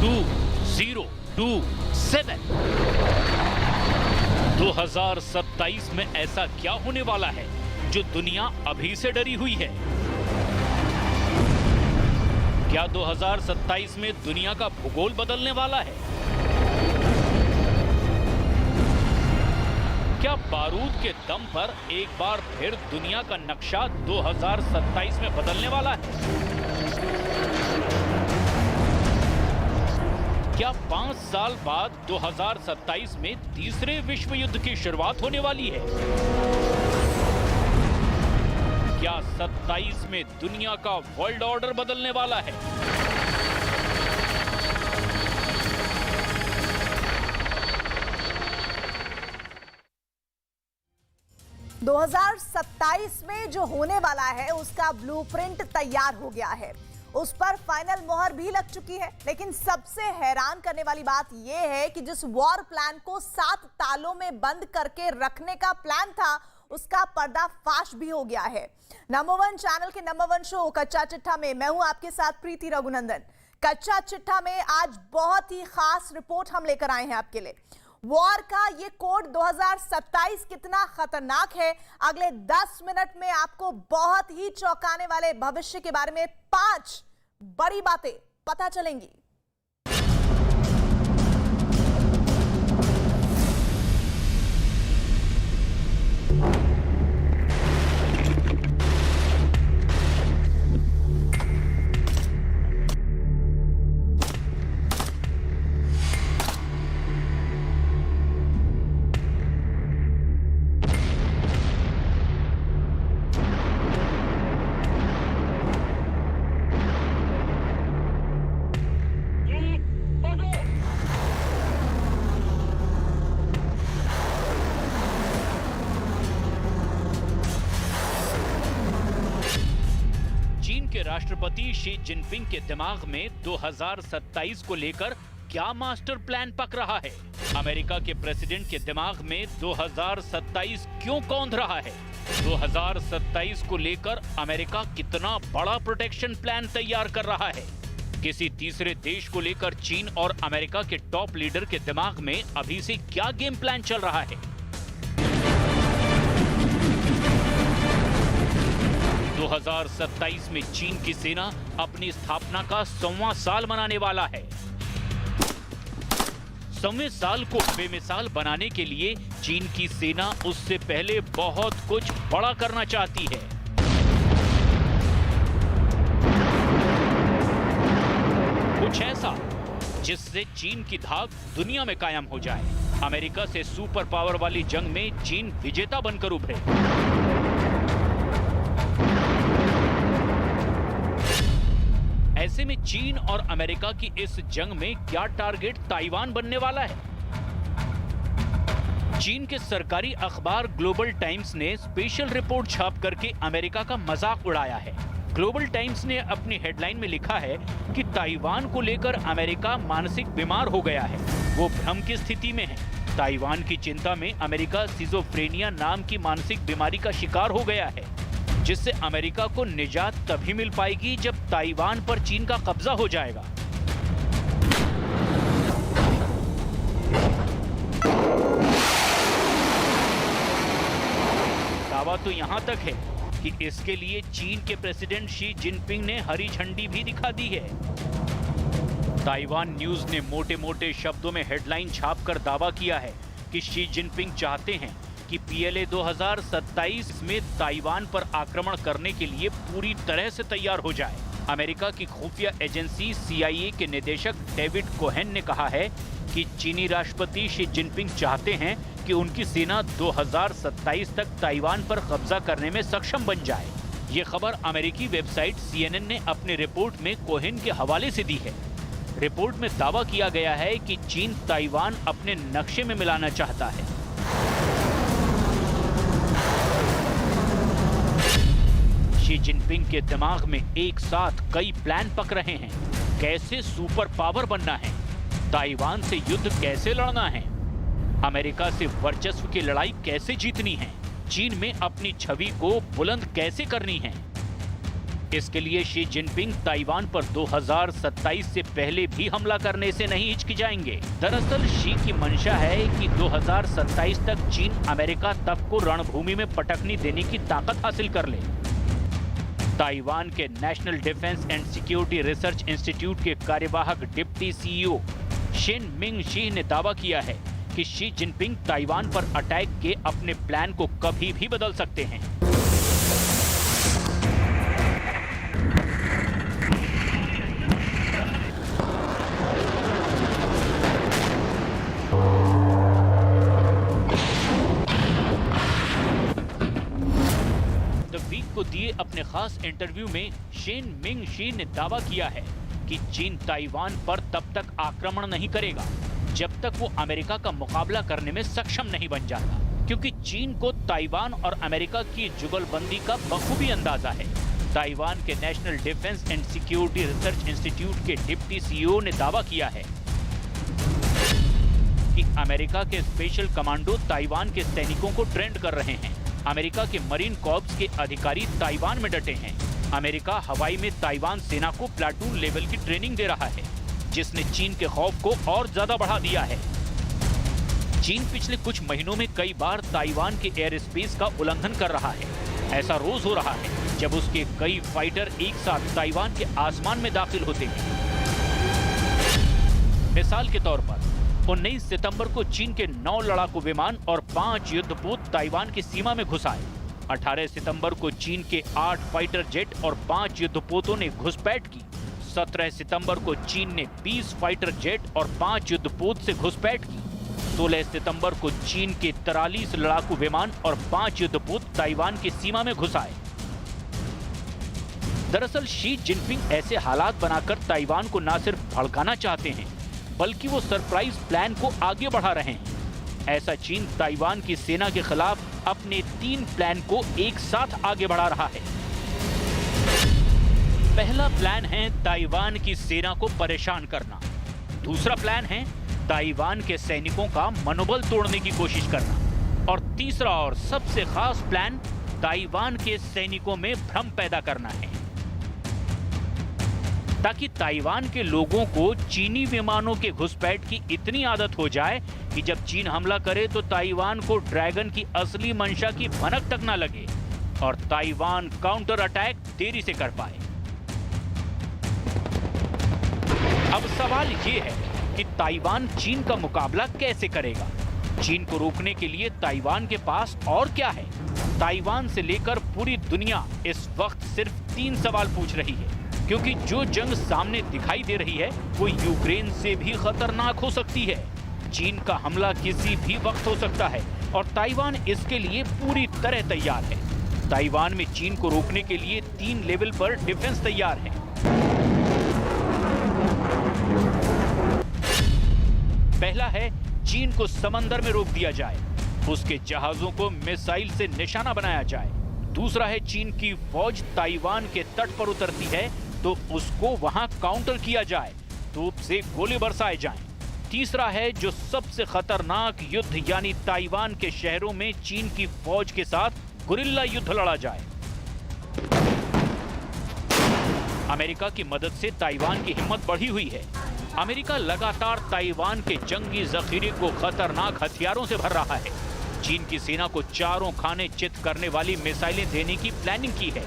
2027। 2027 में ऐसा क्या होने वाला है जो दुनिया अभी से डरी हुई है? क्या 2027 में दुनिया का भूगोल बदलने वाला है? क्या बारूद के दम पर एक बार फिर दुनिया का नक्शा 2027 में बदलने वाला है? क्या 5 साल बाद 2027 में तीसरे विश्व युद्ध की शुरुआत होने वाली है? क्या 27 में दुनिया का वर्ल्ड ऑर्डर बदलने वाला है? दो 2027 में जो होने वाला है उसका ब्लूप्रिंट तैयार हो गया है, उस पर फाइनल मोहर भी लग चुकी है। लेकिन सबसे हैरान करने वाली बात यह है कि जिस वॉर प्लान को 7 तालों में बंद करके रखने का प्लान था, उसका पर्दाफाश भी हो गया है। नंबर 1 चैनल के नंबर 1 शो कच्चा चिट्ठा में मैं हूं आपके साथ प्रीति रघुनंदन। कच्चा चिट्ठा में आज बहुत ही खास रिपोर्ट हम लेकर आए हैं आपके लिए। वॉर का ये कोड 2027 कितना खतरनाक है, अगले 10 मिनट में आपको बहुत ही चौंकाने वाले भविष्य के बारे में 5 बड़ी बातें पता चलेंगी। राष्ट्रपति शी जिनपिंग के दिमाग में 2027 को लेकर क्या मास्टर प्लान पक रहा है? अमेरिका के प्रेसिडेंट के दिमाग में 2027 क्यों कौंध रहा है? 2027 को लेकर अमेरिका कितना बड़ा प्रोटेक्शन प्लान तैयार कर रहा है? किसी तीसरे देश को लेकर चीन और अमेरिका के टॉप लीडर के दिमाग में अभी से क्या गेम प्लान चल रहा है? 2027 में चीन की सेना अपनी स्थापना का 100वां साल मनाने वाला है। 100वें साल को बेमिसाल बनाने के लिए चीन की सेना उससे पहले बहुत कुछ बड़ा करना चाहती है। कुछ ऐसा जिससे चीन की धाक दुनिया में कायम हो जाए। अमेरिका से सुपर पावर वाली जंग में चीन विजेता बनकर उभरे। ऐसे में चीन और अमेरिका की इस जंग में क्या टारगेट ताइवान बनने वाला है? चीन के सरकारी अखबार ग्लोबल टाइम्स ने स्पेशल रिपोर्ट छाप करके अमेरिका का मजाक उड़ाया है। ग्लोबल टाइम्स ने अपनी हेडलाइन में लिखा है कि ताइवान को लेकर अमेरिका मानसिक बीमार हो गया है, वो भ्रम की स्थिति में है। ताइवान की चिंता में अमेरिका सिजोफ्रेनिया नाम की मानसिक बीमारी का शिकार हो गया है, जिससे अमेरिका को निजात तभी मिल पाएगी जब ताइवान पर चीन का कब्जा हो जाएगा। दावा तो यहां तक है कि इसके लिए चीन के प्रेसिडेंट शी जिनपिंग ने हरी झंडी भी दिखा दी है। ताइवान न्यूज ने मोटे-मोटे शब्दों में हेडलाइन छापकर दावा किया है कि शी जिनपिंग चाहते हैं कि पीएलए 2027 में ताइवान पर आक्रमण करने के लिए पूरी तरह से तैयार हो जाए। अमेरिका की खुफिया एजेंसी CIA के निदेशक डेविड कोहेन ने कहा है कि चीनी राष्ट्रपति शी जिनपिंग चाहते हैं कि उनकी सेना 2027 तक ताइवान पर कब्जा करने में सक्षम बन जाए। ये खबर अमेरिकी वेबसाइट CNN ने अपनी रिपोर्ट में कोहेन के हवाले से दी है। रिपोर्ट में दावा किया गया है कि चीन ताइवान अपने नक्शे में मिलाना चाहता है। शी जिनपिंग के दिमाग में एक साथ कई प्लान पक रहे हैं। कैसे सुपर पावर बनना है, ताइवान से युद्ध कैसे लड़ना है, अमेरिका से वर्चस्व की लड़ाई कैसे जीतनी है, चीन में अपनी छवि को बुलंद कैसे करनी है। इसके लिए शी जिनपिंग ताइवान पर 2027 से पहले भी हमला करने से नहीं हिचकिचाएंगे। दरअसल शी की मंशा है कि 2027 तक चीन अमेरिका तक को रणभूमि में पटकनी देने की ताकत हासिल कर ले। ताइवान के national defence and security research institute के कार्यवाहक deputy CEO Shane Ming she ने दावा किया है कि शी जिनपिंग ताइवान पर अटैक के अपने प्लान को कभी भी बदल सकते हैं। को दिए अपने खास इंटरव्यू में शेन मिंग शी ने दावा किया है कि चीन ताइवान पर तब तक आक्रमण नहीं करेगा जब तक वो अमेरिका का मुकाबला करने में सक्षम नहीं बन जाता, क्योंकि चीन को ताइवान और अमेरिका की जुगलबंदी का बखूबी अंदाजा है। ताइवान के national defence and security research institute के डिप्टी सीईओ ने दावा किया है कि अमेरिका के स्पेशल कमांडो ताइवान के सैनिकों को ट्रेंड कर रहे हैं। अमेरिका के मरीन कॉर्प्स के अधिकारी ताइवान में डटे हैं। अमेरिका हवाई में ताइवान सेना को प्लाटून लेवल की ट्रेनिंग दे रहा है, जिसने चीन के खौफ को और ज्यादा बढ़ा दिया है। चीन पिछले कुछ महीनों में कई बार ताइवान के एयर स्पेस का उल्लंघन कर रहा है। ऐसा रोज हो रहा है जब उसके कई फाइटर एक साथ ताइवान के आसमान में दाखिल होते हैं। मिसाल के तौर पर 19 सितंबर को चीन के 9 लड़ाकू विमान और 5 युद्धपोत ताइवान की सीमा में घुस आए। 18 सितंबर को चीन के 8 फाइटर जेट और 5 युद्धपोतों ने घुसपैठ की। 17 सितंबर को चीन ने 20 फाइटर जेट और 5 युद्धपोत से घुसपैठ की। 16 सितंबर को चीन के 43 लड़ाकू विमान और 5 युद्धपोत ताइवान की सीमा में घुस आए। दरअसल शी जिनपिंग ऐसे हालात बनाकर ताइवान को न सिर्फ भड़काना चाहते हैं, बल्कि वो सरप्राइज प्लान को आगे बढ़ा रहे हैं। ऐसा चीन ताइवान की सेना के खिलाफ अपने 3 प्लान को एक साथ आगे बढ़ा रहा है। पहला प्लान है ताइवान की सेना को परेशान करना। दूसरा प्लान है ताइवान के सैनिकों का मनोबल तोड़ने की कोशिश करना। और तीसरा और सबसे खास प्लान ताइवान के सैनिकों में भ्रम पैदा करना है, ताकि ताइवान के लोगों को चीनी विमानों के घुसपैठ की इतनी आदत हो जाए कि जब चीन हमला करे तो ताइवान को ड्रैगन की असली मंशा की भनक तक न लगे और ताइवान काउंटर अटैक देरी से कर पाए। अब सवाल ये है कि ताइवान चीन का मुकाबला कैसे करेगा। चीन को रोकने के लिए ताइवान के पास और क्या है? ताइवान से लेकर पूरी दुनिया इस वक्त सिर्फ 3 सवाल पूछ रही है, क्योंकि जो जंग सामने दिखाई दे रही है वो यूक्रेन से भी खतरनाक हो सकती है। चीन का हमला किसी भी वक्त हो सकता है और ताइवान इसके लिए पूरी तरह तैयार है। ताइवान में चीन को रोकने के लिए 3 लेवल पर डिफेंस तैयार है। पहला है चीन को समंदर में रोक दिया जाए, उसके जहाजों को मिसाइल से निशाना बनाया जाए। दूसरा है चीन की फौज ताइवान के तट पर उतरती है तो उसको वहां काउंटर किया जाए, तोप से गोले बरसाए जाएं। तीसरा है जो सबसे खतरनाक युद्ध यानी ताइवान के शहरों में चीन की फौज के साथ गुरिल्ला युद्ध लड़ा जाए। अमेरिका की मदद से ताइवान की हिम्मत बढ़ी हुई है। अमेरिका लगातार ताइवान के जंगी जखीरे को खतरनाक हथियारों से भर रहा है। चीन की सेना को चारों खाने चित करने वाली मिसाइलें देने की प्लानिंग की है।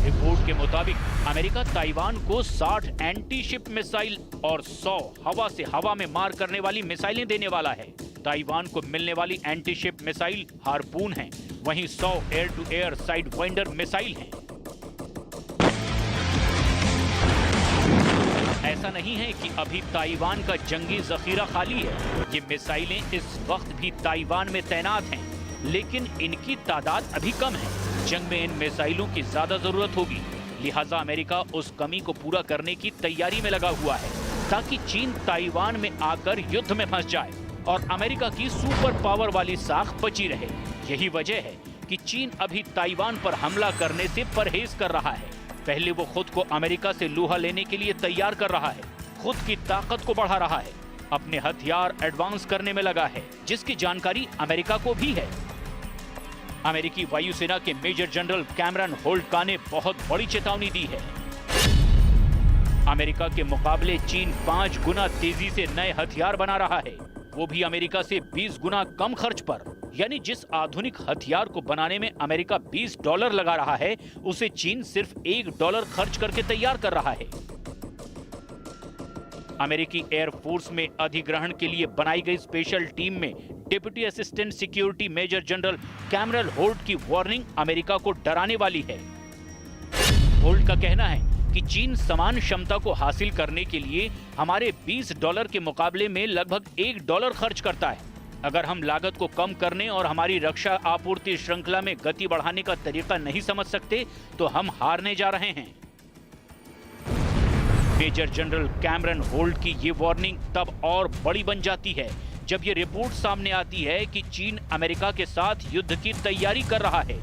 रिपोर्ट के मुताबिक अमेरिका ताइवान को 60 एंटी शिप मिसाइल और 100 हवा से हवा में मार करने वाली मिसाइलें देने वाला है। ताइवान को मिलने वाली एंटी शिप मिसाइल हार्पून है, वहीं 100 air to air Sidewinder missile हैं। ऐसा नहीं है कि अभी ताइवान का जंगी जखीरा खाली है। ये मिसाइलें इस वक्त भी ताइवान में तैनात हैं, लेकिन इनकी तादाद अभी कम है। जंग में इन मिसाइलों की ज्यादा जरूरत होगी, लिहाजा अमेरिका उस कमी को पूरा करने की तैयारी में लगा हुआ है, ताकि चीन ताइवान में आकर युद्ध में फंस जाए और अमेरिका की सुपर पावर वाली साख बची रहे। यही वजह है कि चीन अभी ताइवान पर हमला करने से परहेज कर रहा है। पहले वो खुद को अमेरिका से लोहा लेने के लिए तैयार कर रहा है, खुद की ताकत को बढ़ा रहा है। अपने हथियार एडवांस करने में लगा है, जिसकी जानकारी अमेरिका को भी है। अमेरिकी वायुसेना के मेजर जनरल कैमरन होल्ट ने बहुत बड़ी चेतावनी दी है। अमेरिका के मुकाबले चीन 5 गुना तेजी से नए हथियार बना रहा है, वो भी अमेरिका से 20 गुना कम खर्च पर। यानी जिस आधुनिक हथियार को बनाने में अमेरिका $20 लगा रहा है, उसे चीन सिर्फ $1 खर्च करके तैयार कर रहा है। अमेरिकी एयरफोर्स में अधिग्रहण के लिए बनाई गई स्पेशल टीम में deputy assistant security major general Cameron Holt की वार्निंग अमेरिका को डराने वाली है। होल्ट का कहना है कि चीन समान क्षमता को हासिल करने के लिए हमारे $20 के मुकाबले में लगभग $1 खर्च करता है। अगर हम लागत को कम करने और हमारी रक्षा आपूर्ति श्रृंखला में गति बढ़ाने का तरीका नहीं समझ सकते तो हम हारने जा रहे हैं। मेजर जनरल कैमरन होल्ट की ये वार्निंग तब और बड़ी बन जाती है जब ये रिपोर्ट सामने आती है कि चीन अमेरिका के साथ युद्ध की तैयारी कर रहा है।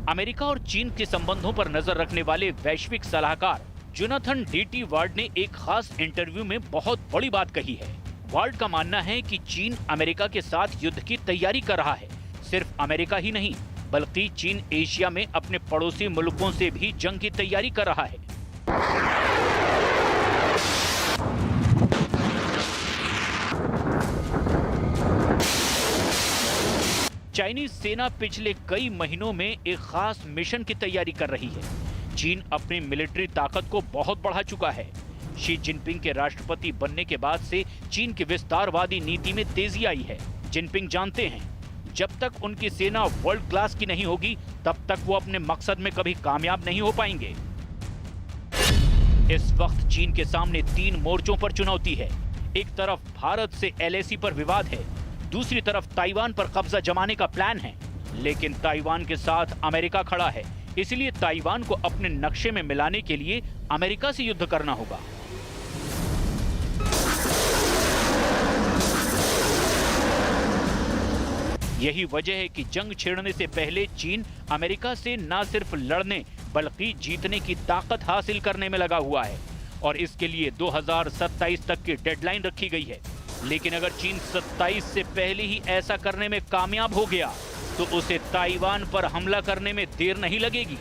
अमेरिका और चीन के संबंधों पर नजर रखने वाले वैश्विक सलाहकार जोनाथन डीटी वार्ड ने एक खास इंटरव्यू में बहुत बड़ी बात कही है। वार्ड का मानना है कि चीन अमेरिका के साथ युद्ध की तैयारी कर रहा है। सिर्फ अमेरिका ही नहीं, बल्कि चीन एशिया में अपने पड़ोसी मुल्कों से भी जंग की तैयारी कर रहा है। चाइनीज सेना पिछले कई महीनों में एक खास मिशन की तैयारी कर रही है। चीन अपनी मिलिट्री ताकत को बहुत बढ़ा चुका है। शी जिनपिंग के राष्ट्रपति बनने के बाद से चीन की विस्तारवादी नीति में तेजी आई है। जिनपिंग जानते हैं, जब तक उनकी सेना वर्ल्ड क्लास की नहीं होगी, तब तक वो अपने मकसद में कभी कामयाब नहीं हो पाएंगे। इस वक्त चीन के सामने 3 मोर्चों पर चुनौती है। एक तरफ भारत से LAC पर विवाद है, दूसरी तरफ ताइवान पर कब्जा जमाने का प्लान है। लेकिन ताइवान के साथ अमेरिका खड़ा है, इसलिए ताइवान को अपने नक्शे में मिलाने के लिए अमेरिका से युद्ध करना होगा। यही वजह है कि जंग छेड़ने से पहले चीन अमेरिका से न सिर्फ लड़ने बल्कि जीतने की ताकत हासिल करने में लगा हुआ है और इसके लिए 2027 तक की डेडलाइन रखी गई है। लेकिन अगर चीन 27 से पहले ही ऐसा करने में कामयाब हो गया तो उसे ताइवान पर हमला करने में देर नहीं लगेगी।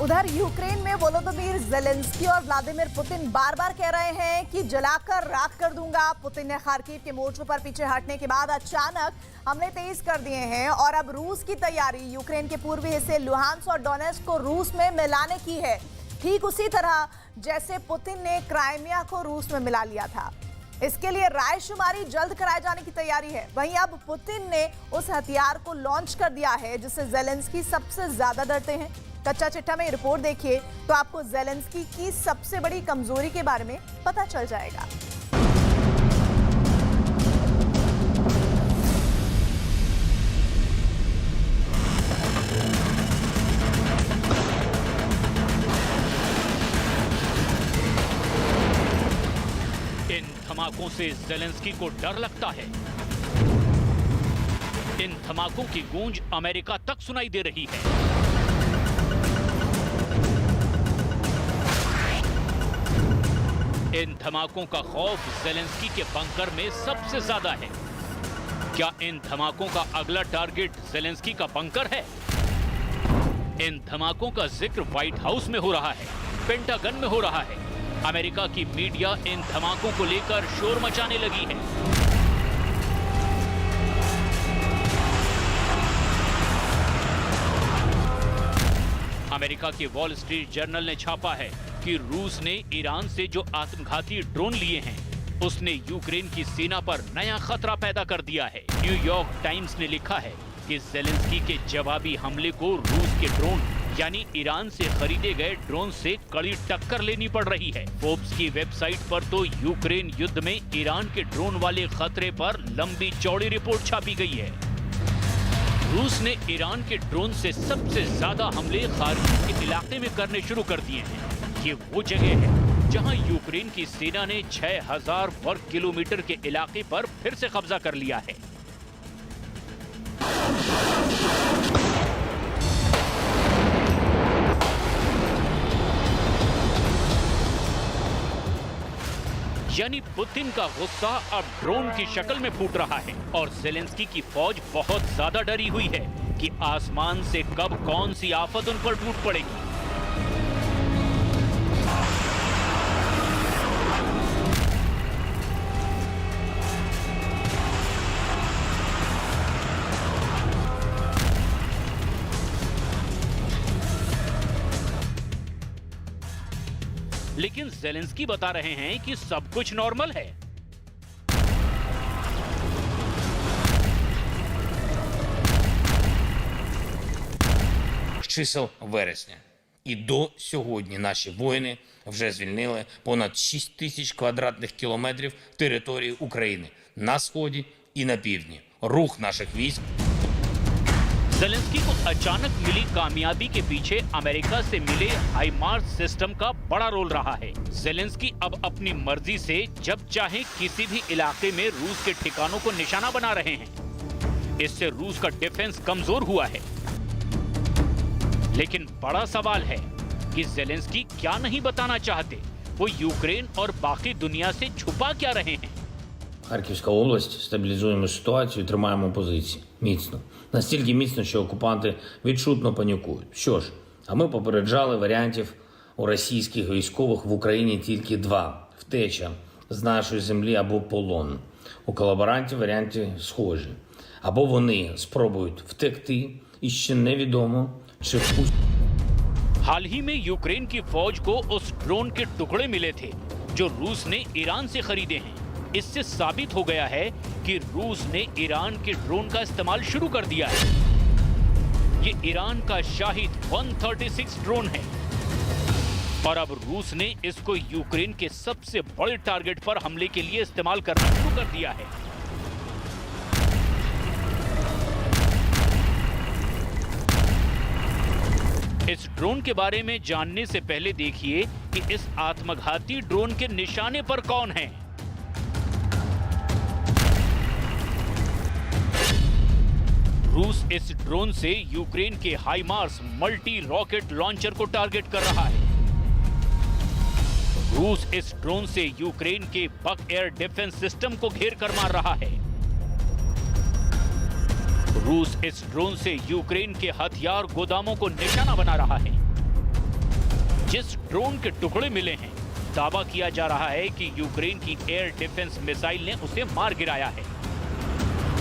उधर यूक्रेन में वोलोदिमीर ज़ेलेंस्की और व्लादिमीर पुतिन बार-बार कह रहे हैं कि जलाकर राख कर दूंगा। पुतिन ने खार्किव के मोर्चों पर पीछे हटने के बाद अचानक हमले तेज कर दिए हैं और अब रूस की तैयारी यूक्रेन के पूर्वी हिस्से लुहांस्क और डोनेट्स्क को रूस में मिलाने की है। ठीक उसी तरह जैसे पुतिन ने क्राइमिया को रूस में मिला लिया था। इसके लिए रायशुमारी जल्द कराए जाने की तैयारी है। वहीं अब पुतिन ने उस हथियार को लॉन्च कर दिया है जिससे ज़ेलेंस्की सबसे ज्यादा डरते हैं। कच्चा चिट्ठा में रिपोर्ट देखिए तो आपको ज़ेलेंस्की की सबसे बड़ी कमजोरी के बारे में पता चल जाएगा। इन धमाकों से ज़ेलेंस्की को डर लगता है। इन धमाकों की गूंज अमेरिका तक सुनाई दे रही है। इन धमाकों का खौफ ज़ेलेंस्की के बंकर में सबसे ज्यादा है। क्या इन धमाकों का अगला टारगेट ज़ेलेंस्की का बंकर है? इन धमाकों का जिक्र व्हाइट हाउस में हो रहा है, पेंटागन में हो रहा है। अमेरिका की मीडिया इन धमाकों को लेकर शोर मचाने लगी है। अमेरिका के वॉल स्ट्रीट जर्नल ने छापा है कि रूस ने ईरान से जो आत्मघाती ड्रोन लिए हैं, उसने यूक्रेन की सेना पर नया खतरा पैदा कर दिया है। न्यूयॉर्क टाइम्स ने लिखा है कि ज़ेलेंस्की के जवाबी हमले को रूस के ड्रोन यानी ईरान से खरीदे गए ड्रोन से कड़ी टक्कर लेनी पड़ रही है। फोर्ब्स की वेबसाइट पर तो यूक्रेन युद्ध में ईरान के ड्रोन वाले खतरे पर लंबी चौड़ी रिपोर्ट छापी गई है। रूस ने ईरान के ड्रोन से सबसे ज्यादा हमले खार्किव के इलाके में करने शुरू कर दिए हैं। ये वो जगह है जहां यूक्रेन की सेना ने 6000 वर्ग किलोमीटर के इलाके पर फिर से कब्जा कर लिया है। यानी पुतिन का गुस्सा अब ड्रोन की शक्ल में फूट रहा है और जेलेंस्की की फौज बहुत ज्यादा डरी हुई है कि आसमान से कब कौन सी आफत उन पर टूट पड़ेगी। लेकिन जेलेंस्की बता रहे हैं कि सब कुछ नॉर्मल है। 6 вересня. І до сьогодні наші воїни вже звільнили понад 6 тисяч квадратних кілометрів території України на сході і на півдні. Рух наших військ जेलेंस्की को अचानक मिली कामयाबी के पीछे अमेरिका से मिले हाइमार्स सिस्टम का बड़ा रोल रहा है। जेलेंस्की अब अपनी मर्जी से जब चाहे किसी भी इलाके में रूस के ठिकानों को निशाना बना रहे हैं। इससे रूस का डिफेंस कमजोर हुआ है। लेकिन बड़ा सवाल है कि जेलेंस्की क्या नहीं बताना चाहते, वो यूक्रेन और बाकी दुनिया से छुपा क्या रहे हैं। Харківська область, стабілізуємо ситуацію, тримаємо позиції. Міцно. Настільки міцно, що окупанти відчутно панікують. Що ж, а ми попереджали варіантів у російських військових в Україні тільки 2. Втеча з нашої землі або полон. У колаборантів варіанти схожі. Або вони спробують втекти, і ще невідомо, чи впустять. हाल ही में यूक्रेन की फौज को उस ड्रोन के टुकड़े मिले थे जो रूस ने ईरान से खरीदे हैं। इससे साबित हो गया है कि रूस ने ईरान के ड्रोन का इस्तेमाल शुरू कर दिया है। ये ईरान का शाहिद 136 ड्रोन है और अब रूस ने इसको यूक्रेन के सबसे बड़े टारगेट पर हमले के लिए इस्तेमाल करना शुरू कर दिया है। इस ड्रोन के बारे में जानने से पहले देखिए कि इस आत्मघाती ड्रोन के निशाने पर कौन है। रूस इस ड्रोन से यूक्रेन के हाइमार्स मल्टी रॉकेट लॉन्चर को टारगेट कर रहा है। रूस इस ड्रोन से यूक्रेन के बक एयर डिफेंस सिस्टम को घेर कर मार रहा है। रूस इस ड्रोन से यूक्रेन के हथियार गोदामों को निशाना बना रहा है। जिस ड्रोन के टुकड़े मिले हैं, दावा किया जा रहा है कि यूक्रेन की एयर डिफेंस मिसाइल ने उसे मार गिराया है।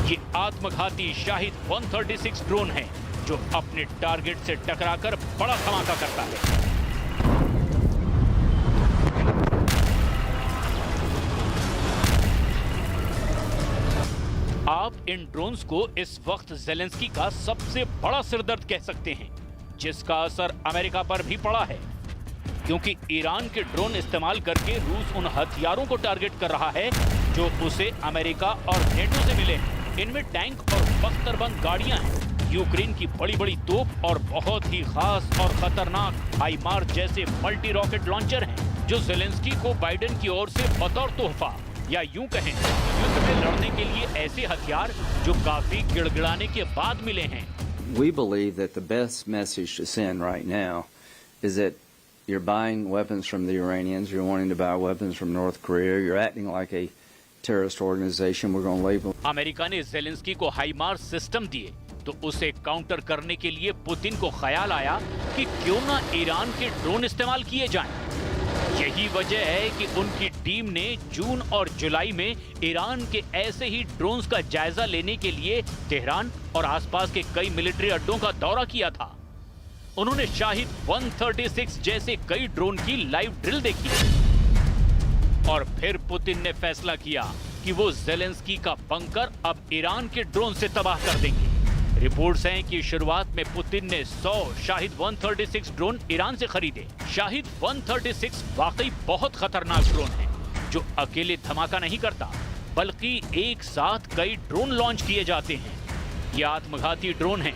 ये आत्मघाती शाहिद 136 ड्रोन है जो अपने टारगेट से टकराकर बड़ा धमाका करता है। आप इन ड्रोन्स को इस वक्त जेलेंस्की का सबसे बड़ा सिरदर्द कह सकते हैं, जिसका असर अमेरिका पर भी पड़ा है, क्योंकि ईरान के ड्रोन इस्तेमाल करके रूस उन हथियारों को टारगेट कर रहा है जो उसे अमेरिका और नेटो से मिले हैं। इनमें टैंक और बख्तरबंद गाड़ियां हैं, यूक्रेन की बड़ी बड़ी तोप और बहुत ही खास और खतरनाक हाइमार्स जैसे मल्टी रॉकेट लॉन्चर हैं, जो जेलेंस्की को बाइडेन की ओर से बतौर तोहफा या यूं कहें युद्ध में लड़ने के लिए ऐसे हथियार जो काफी गिड़गिड़ाने के बाद मिले हैं। We believe that the best message to send right now is that you're buying weapons from the Iranians, you're wanting to buy weapons from North Korea, you're acting like a terrorist organization, we're going to label. America ने Zelensky को हाइमार्स system दिए तो उसे counter करने के लिए Putin को ख्याल आया कि क्यों ना ईरान के ड्रोन इस्तेमाल किए जाएं। यही वजह है कि उनकी टीम ने जून और जुलाई में ईरान के ऐसे ही ड्रोन्स का जायजा लेने के लिए तेहरान और आसपास के कई मिलिट्री अड्डों का दौरा किया था। उन्होंने शाहिद 136 जैसे कई ड्रोन की लाइव ड्रिल देखी और फिर पुतिन ने फैसला किया कि वो जेलेंस्की का बंकर अब ईरान के ड्रोन से तबाह कर देंगे। रिपोर्ट्स हैं कि शुरुआत में पुतिन ने 100 शाहिद 136 ड्रोन ईरान से खरीदे। शाहिद 136 वाकई बहुत खतरनाक ड्रोन है जो अकेले धमाका नहीं करता, बल्कि एक साथ कई ड्रोन लॉन्च किए जाते हैं। ये आत्मघाती ड्रोन है।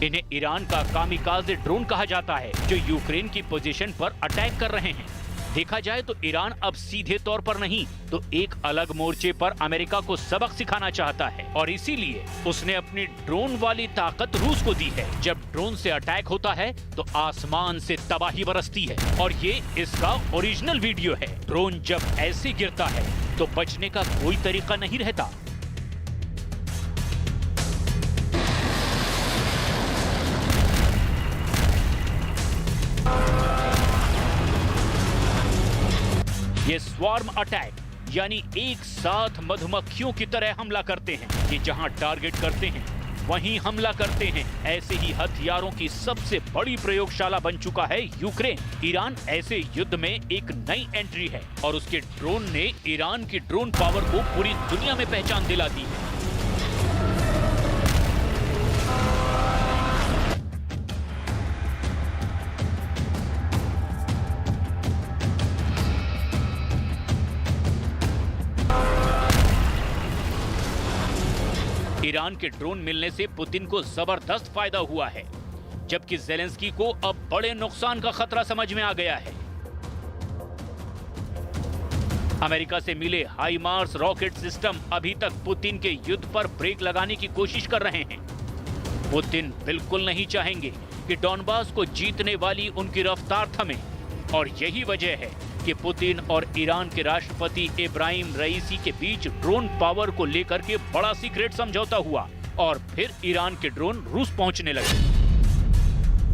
इन्हें ईरान का कामिकाज़े ड्रोन कहा जाता है, जो यूक्रेन की पोजीशन पर अटैक कर रहे हैं। देखा जाए तो ईरान अब सीधे तौर पर नहीं तो एक अलग मोर्चे पर अमेरिका को सबक सिखाना चाहता है और इसीलिए उसने अपनी ड्रोन वाली ताकत रूस को दी है। जब ड्रोन से अटैक होता है तो आसमान से तबाही बरसती है और ये इसका ओरिजिनल वीडियो है। ड्रोन जब ऐसे गिरता है तो बचने का कोई तरीका नहीं रहता। ये स्वार्म अटैक यानी एक साथ मधुमक्खियों की तरह हमला करते हैं कि जहां टारगेट करते हैं वहीं हमला करते हैं। ऐसे ही हथियारों की सबसे बड़ी प्रयोगशाला बन चुका है यूक्रेन। ईरान ऐसे युद्ध में एक नई एंट्री है और उसके ड्रोन ने ईरान की ड्रोन पावर को पूरी दुनिया में पहचान दिला दी है। ईरान के ड्रोन मिलने से पुतिन को जबरदस्त फायदा हुआ है, जबकि ज़ेलेंस्की को अब बड़े नुकसान का खतरा समझ में आ गया है। अमेरिका से मिले हाइमार्स रॉकेट सिस्टम अभी तक पुतिन के युद्ध पर ब्रेक लगाने की कोशिश कर रहे हैं। पुतिन बिल्कुल नहीं चाहेंगे कि डॉनबास को जीतने वाली उनकी रफ्तार थमे और यही वजह है कि पुतिन और ईरान के राष्ट्रपति इब्राहिम रईसी के बीच ड्रोन पावर को लेकर के बड़ा सीक्रेट समझौता हुआ और फिर ईरान के ड्रोन रूस पहुंचने लगे।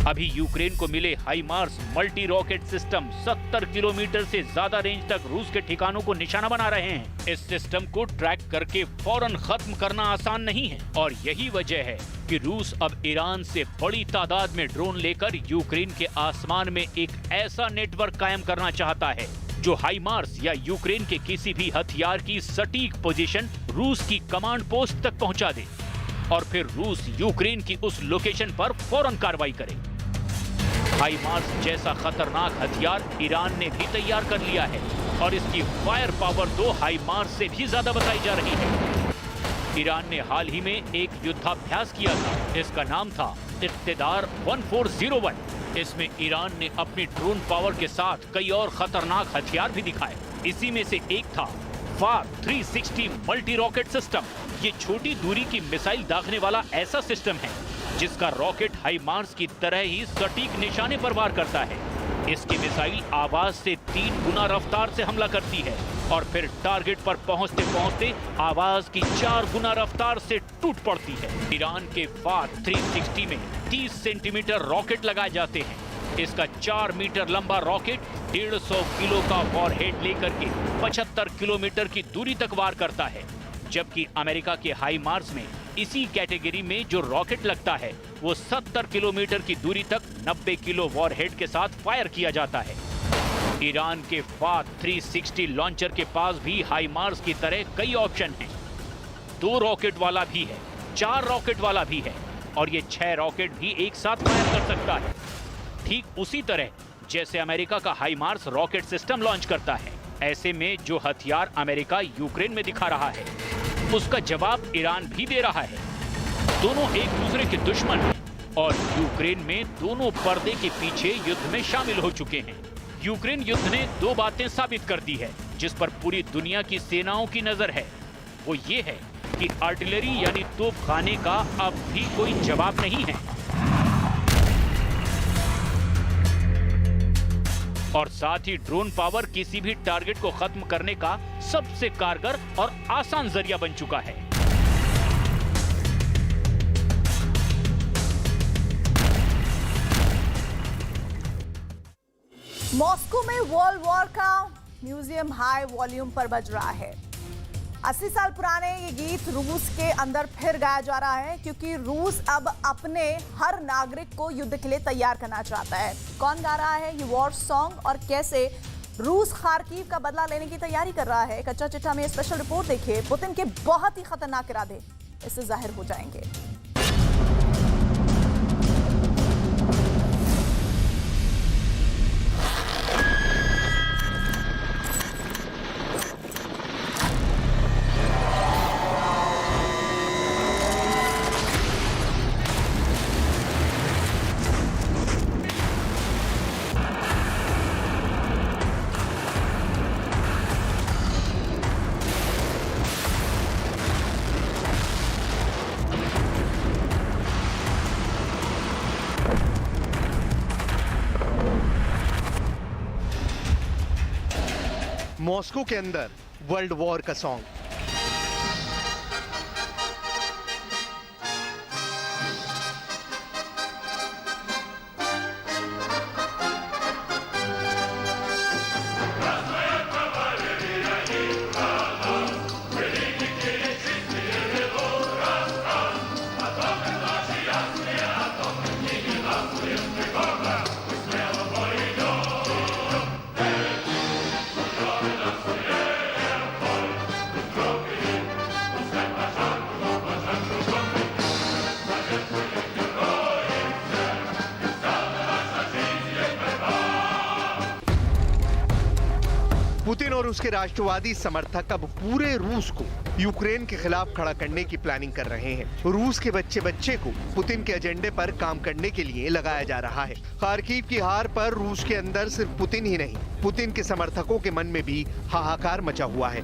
अभी यूक्रेन को मिले हाइमार्स मल्टी रॉकेट सिस्टम 70 किलोमीटर से ज्यादा रेंज तक रूस के ठिकानों को निशाना बना रहे हैं। इस सिस्टम को ट्रैक करके फौरन खत्म करना आसान नहीं है और यही वजह है कि रूस अब ईरान से बड़ी तादाद में ड्रोन लेकर यूक्रेन के आसमान में एक ऐसा नेटवर्क कायम करना चाहता है जो हाइमार्स या यूक्रेन के किसी भी हथियार की सटीक पोजीशन रूस की कमांड पोस्ट तक पहुंचा दे और फिर रूस यूक्रेन की उस लोकेशन पर फौरन कार्रवाई करे। हाइमार्स जैसा खतरनाक हथियार ईरान ने भी तैयार कर लिया है और इसकी फायर पावर तो हाइमार्स से भी ज्यादा बताई जा रही है। ईरान ने हाल ही में एक युद्धाभ्यास किया था, इसका नाम था इक्तिदार 1401। इसमें ईरान ने अपनी ड्रोन पावर के साथ कई और खतरनाक हथियार भी दिखाए। इसी में से एक था फार 360 मल्टी रॉकेट सिस्टम। ये छोटी दूरी की मिसाइल दागने वाला ऐसा सिस्टम है जिसका रॉकेट हाइमार्स की तरह ही सटीक निशाने पर वार करता है। इसकी मिसाइल आवाज से 3 गुना रफ्तार से हमला करती है और फिर टारगेट पर पहुंचते पहुंचते आवाज की 4 गुना रफ्तार से टूट पड़ती है। ईरान के फार 360 में 30 सेंटीमीटर रॉकेट लगाए जाते हैं। इसका 4 मीटर लंबा रॉकेट 150 किलो का वॉरहेड लेकर के 75 किलोमीटर की दूरी तक वार करता है, जबकि अमेरिका के हाइमार्स में इसी कैटेगरी में जो रॉकेट लगता है वो 70 किलोमीटर की दूरी तक 90 किलो वॉरहेड के साथ फायर किया जाता है। ईरान के फार 360 लॉन्चर के पास भी हाइमार्स की तरह कई ऑप्शन हैं। 2 रॉकेट वाला भी है, 4 रॉकेट वाला भी है और ये 6 रॉकेट भी एक साथ फायर कर सकता है, ठीक उसी तरह जैसे अमेरिका का हाइमार्स रॉकेट सिस्टम लॉन्च करता है। ऐसे में जो हथियार अमेरिका यूक्रेन में दिखा रहा है उसका जवाब ईरान भी दे रहा है। दोनों एक दूसरे के दुश्मन हैं और यूक्रेन में दोनों पर्दे के पीछे युद्ध में शामिल हो चुके हैं। यूक्रेन युद्ध ने 2 बातें साबित कर दी है जिस पर पूरी दुनिया की सेनाओं की नजर है। वो ये है कि आर्टिलरी यानी तोपखाने का अब भी कोई जवाब नहीं है और साथ ही ड्रोन पावर किसी भी टारगेट को खत्म करने का सबसे कारगर और आसान जरिया बन चुका है। मॉस्को में वर्ल्ड वॉर का म्यूजियम हाई वॉल्यूम पर बज रहा है। 80 साल पुराने ये गीत रूस के अंदर फिर गाया जा रहा है क्योंकि रूस अब अपने हर नागरिक को युद्ध के लिए तैयार करना चाहता है। कौन गा रहा है ये वॉर सॉन्ग और कैसे रूस खार्किव का बदला लेने की तैयारी कर रहा है, कच्चा चिट्ठा में स्पेशल रिपोर्ट देखिए। पुतिन के बहुत ही खतरनाक इरादे इससे जाहिर हो जाएंगे। मॉस्को के अंदर वर्ल्ड वॉर का सॉन्ग। पुतिन और उसके राष्ट्रवादी समर्थक अब पूरे रूस को यूक्रेन के खिलाफ खड़ा करने की प्लानिंग कर रहे हैं। रूस के बच्चे बच्चे को पुतिन के एजेंडे पर काम करने के लिए लगाया जा रहा है। खार्किव की हार पर रूस के अंदर सिर्फ पुतिन ही नहीं, पुतिन के समर्थकों के मन में भी हाहाकार मचा हुआ है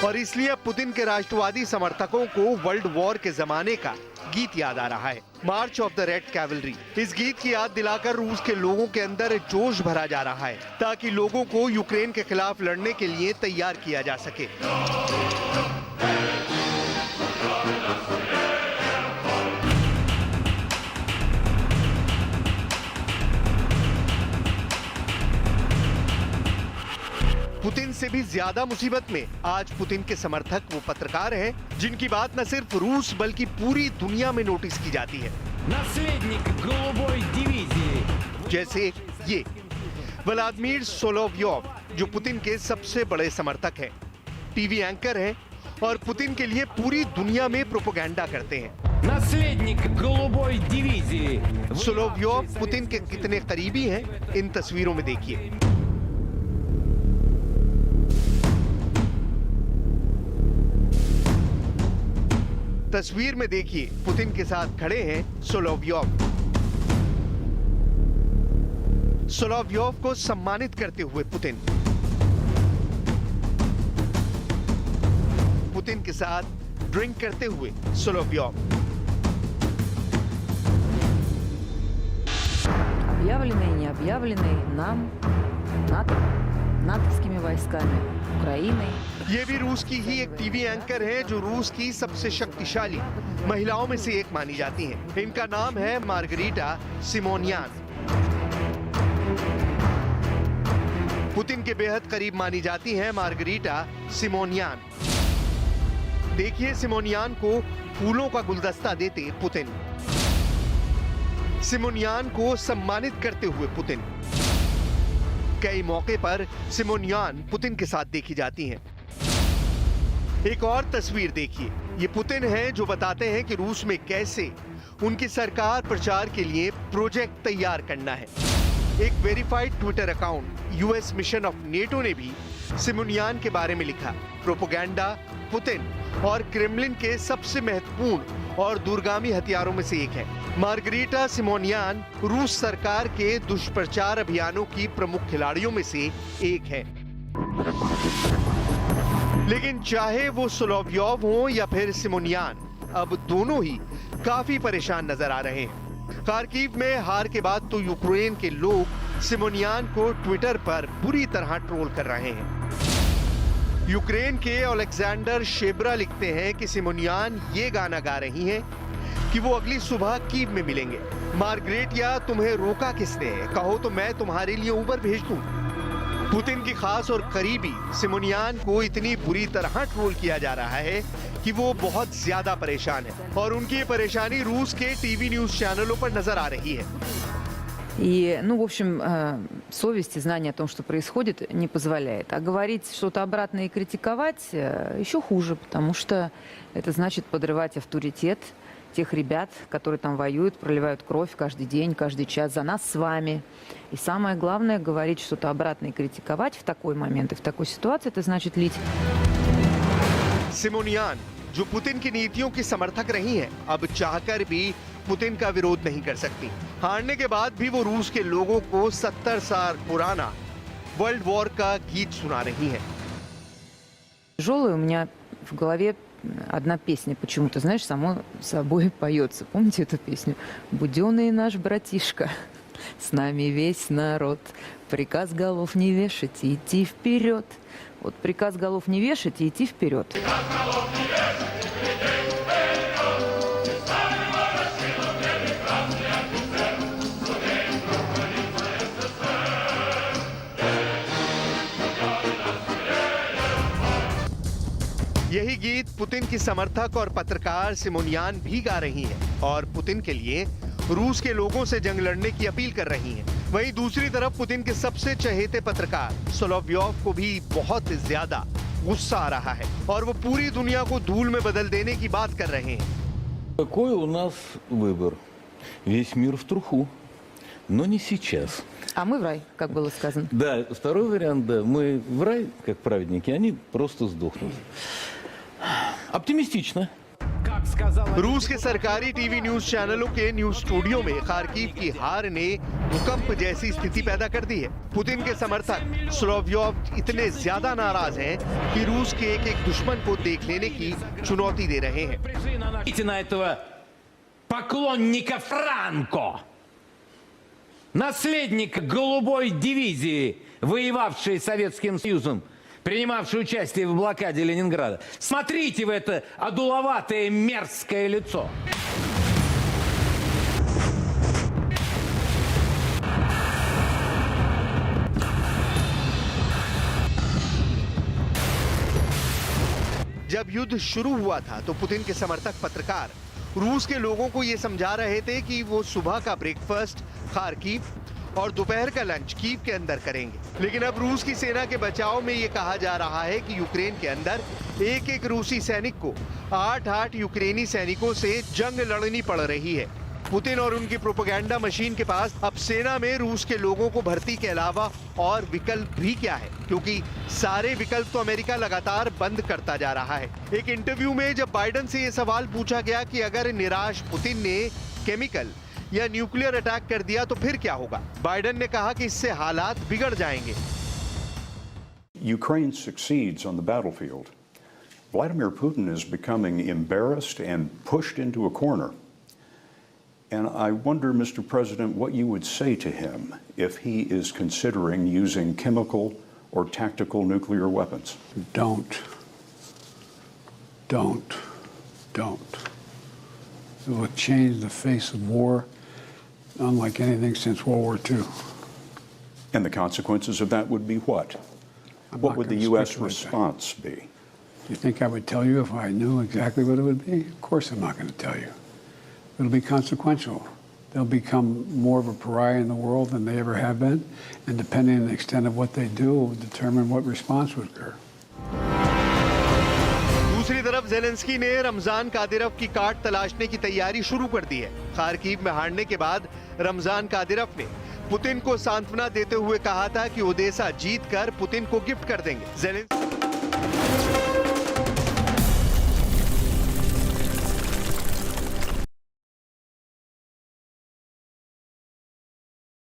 और इसलिए अब पुतिन के राष्ट्रवादी समर्थकों को वर्ल्ड वॉर के जमाने का गीत याद आ रहा है, मार्च ऑफ द रेड कैवलरी। इस गीत की याद दिलाकर रूस के लोगों के अंदर जोश भरा जा रहा है ताकि लोगों को यूक्रेन के खिलाफ लड़ने के लिए तैयार किया जा सके। पुतिन से भी ज्यादा मुसीबत में आज पुतिन के समर्थक वो पत्रकार हैं जिनकी बात न सिर्फ रूस बल्कि पूरी दुनिया में नोटिस की जाती है। जैसे ये व्लादिमीर सोलोव्योव, जो पुतिन के सबसे बड़े समर्थक हैं, टीवी एंकर हैं और पुतिन के लिए पूरी दुनिया में प्रोपेगेंडा करते हैं। सोलोव्योव पुतिन के कितने करीबी हैं, इन तस्वीरों में देखिए। तस्वीर में देखिए, पुतिन के साथ खड़े हैं सोलोव्योव। सोलोव्योव को सम्मानित करते हुए पुतिन के साथ ड्रिंक करते हुए सोलोव्योव। Объявленные, не объявленные нам натовскими войсками, Украиной. ये भी रूस की ही एक टीवी एंकर है जो रूस की सबसे शक्तिशाली महिलाओं में से एक मानी जाती हैं। इनका नाम है मार्गरीटा सिमोनियान। पुतिन के बेहद करीब मानी जाती हैं मार्गरीटा सिमोनियान। देखिए सिमोनियान को फूलों का गुलदस्ता देते पुतिन, सिमोनियान को सम्मानित करते हुए पुतिन। कई मौके पर सिमोनियान पुतिन के साथ देखी जाती हैं। एक और तस्वीर देखिए, ये पुतिन हैं जो बताते हैं कि रूस में कैसे उनकी सरकार प्रचार के लिए प्रोजेक्ट तैयार करना है। एक verified Twitter account US mission of NATO ने भी सिमोनियान के बारे में लिखा। प्रोपेगेंडा पुतिन और क्रेमलिन के सबसे महत्वपूर्ण और दूरगामी हथियारों में से एक है। मार्गरीटा सिमोनियान रूस सरकार के दुष्प्रचार अभियानों की प्रमुख खिलाड़ियों में से एक है। लेकिन चाहे वो सोलोव्योव हो या फिर सिमोनियान, अब दोनों ही काफी परेशान नजर आ रहे हैं। खार्किव में हार के बाद तो यूक्रेन के लोग सिमोनियान को ट्विटर पर बुरी तरह ट्रोल कर रहे हैं। यूक्रेन के अलेक्जेंडर शेबरा लिखते हैं कि सिमोनियान ये गाना गा रही हैं कि वो अगली सुबह कीव में मिलेंगे। मार्गरेटिया, तुम्हें रोका किसने? कहो तो मैं तुम्हारे लिए उबर भेज दूं। पुतिन की खास और करीबी सिमोनियान को इतनी बुरी तरह ट्रोल किया जा रहा है कि वो बहुत ज्यादा परेशान है और उनकी ये परेशानी रूस के टीवी न्यूज चैनलों पर नजर आ रही है। И, в общем, совесть и знание о том, что происходит, не позволяет. А говорить что-то обратное и критиковать еще хуже, потому что это значит подрывать авторитет тех ребят, которые там воюют, проливают кровь каждый день, каждый час за нас с вами. И самое главное, говорить что-то обратное и критиковать в такой момент и в такой ситуации, это значит лить. सिमोनियान, जो पुतिन की नीतियों की समर्थक रही हैं, अब चाहकर भी पुतिन का विरोध नहीं कर सकती। हारने के बाद भी वो रूस के लोगों को 70 साल पुराना वर्ल्ड वॉर का गीत सुना रही हैं। Тяжелое, у меня в голове одна песня почему-то, знаешь, само собой поется. Помните эту песню? «Буденный наш братишка, с нами весь народ, Приказ голов не вешать и идти вперед. Вот приказ голов не вешать и идти вперед. यही गीत पुतिन की समर्थक और पत्रकार सिमोनियान भी गा रही हैं और पुतिन के लिए रूस के लोगों से जंग लड़ने की अपील कर रही हैं। वहीं दूसरी तरफ पुतिन के सबसे चहेते पत्रकार सोलोव्योव को भी बहुत ज्यादा गुस्सा आ रहा है और वो पूरी दुनिया को धूल में बदल देने की बात कर रहे हैं। Какой у нас выбор? Весь мир в труху, но не сейчас. А мы в рай, как было сказано. Да, второй вариант, да, мы в рай, как праведники, они просто сдохнут. Оптимистично. रूस के सरकारी टीवी न्यूज चैनलों के न्यूज स्टूडियो में खार्किव की हार ने भूकंप जैसी स्थिति पैदा कर दी है। पुतिन के समर्थक सोलोव्योव इतने ज्यादा नाराज हैं कि रूस के एक दुश्मन को देख लेने की चुनौती दे रहे हैं। Смотрите на этого поклонника Франко, наследника голубой дивизии, воевавшей с Советским Союзом, принимавший участие в блокаде Ленинграда. Смотрите в это одуловатое мерзкое лицо. जब युद्ध शुरू हुआ था तो पुतिन के समर्थक पत्रकार रूस के लोगों को ये समझा रहे थे कि वो सुबह का ब्रेकफास्ट खार्किव और दोपहर का लंच कीव के अंदर करेंगे। लेकिन अब रूस की सेना के बचाव में ये कहा जा रहा है कि यूक्रेन के अंदर एक एक रूसी सैनिक को 8-8 यूक्रेनी सैनिकों से जंग लड़नी पड़ रही है। पुतिन और उनकी प्रोपेगेंडा मशीन के पास अब सेना में रूस के लोगों को भर्ती के अलावा और विकल्प भी क्या है, क्योंकि सारे विकल्प तो अमेरिका लगातार बंद करता जा रहा है। एक इंटरव्यू में जब बाइडेन से ये सवाल पूछा गया कि अगर निराश पुतिन ने केमिकल या न्यूक्लियर अटैक कर दिया तो फिर क्या होगा, बाइडेन ने कहा कि इससे हालात बिगड़ जाएंगे। Ukraine succeeds on the battlefield, Vladimir Putin is becoming embarrassed and pushed into a corner. And I wonder, Mr. President, what you would say to him if he is considering using chemical or tactical nuclear weapons. Don't. It will change the face of war unlike anything since World War II. And the consequences of that would be what? What would the U.S. response be? Do you think I would tell you if I knew exactly what it would be? Of course I'm not going to tell you. It'll be consequential. They'll become more of a pariah in the world than they ever have been, and depending on the extent of what they do will determine what response would occur. दूसरी तरफ Zelensky ने Ramzan Kadyrov की काट तलाशने की तैयारी शुरू कर दी है। खार्किव में हारने के बाद रमजान कादिरोव ने पुतिन को सांत्वना देते हुए कहा था कि ओडेसा जीतकर पुतिन को गिफ्ट कर देंगे। ज़ेलेंस्की